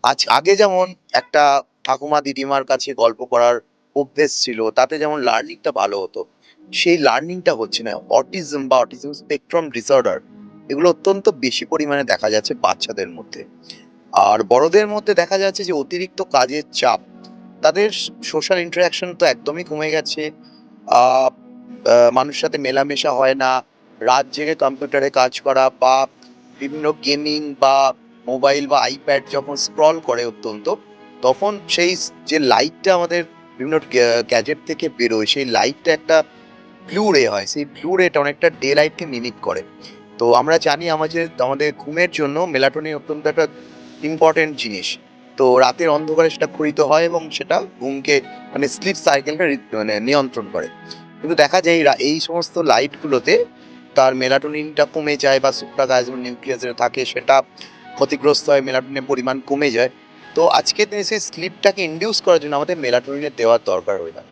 আগে যেমন একটা ঠাকুমা দিদিমার কাছে গল্প করার অভ্যেস ছিল, তাতে যেমন লার্নিংটা ভালো হতো, সেই লার্নিংটা হচ্ছে না। অটিজম বা অটিজম স্পেকট্রাম ডিসঅর্ডার এগুলো অত্যন্ত বেশি পরিমাণে দেখা যাচ্ছে বাচ্চাদের মধ্যে। আর বড়দের মধ্যে দেখা যাচ্ছে যে অতিরিক্ত কাজের চাপ, তাদের সোশ্যাল ইন্টারাকশন তো একদমই কমে গেছে। আহ মানুষের সাথে মেলামেশা হয় না, রাত জেগে কম্পিউটারে কাজ করা বা বিভিন্ন গেমিং বা মোবাইল বা আইপ্যাড যখন স্ক্রল করে অত্যন্ত, তখন সেই যে লাইটটা আমাদের বিভিন্ন গ্যাজেট থেকে বেরোয়, সেই লাইটটা একটা ব্লু রে হয়, সেই ব্লু রেটা অনেকটা ডে লাইটকে মিমিক করে। তো আমরা জানি আমাদের আমাদের ঘুমের জন্য মেলাটোনিন অত্যন্ত একটা ইম্পর্টেন্ট জিনিস। তো রাতের অন্ধকারে সেটা ক্ষরিত হয় এবং সেটা ঘুমকে মানে স্লিপ সাইকেলটা মানে নিয়ন্ত্রণ করে। কিন্তু দেখা যায় এই সমস্ত লাইট গুলোতে তার মেলাটোনিনটা কমে যায় বা সুপ্রাকাজমের নিউক্লিয়াসে থাকে সেটা ক্ষতিগ্রস্ত হয়, মেলাটোনিনের পরিমাণ কমে যায়। তো আজকের দিনে সেই স্লিপটাকে ইনডিউস করার জন্য আমাদের মেলাটোনিনের দেওয়ার দরকার হয় না।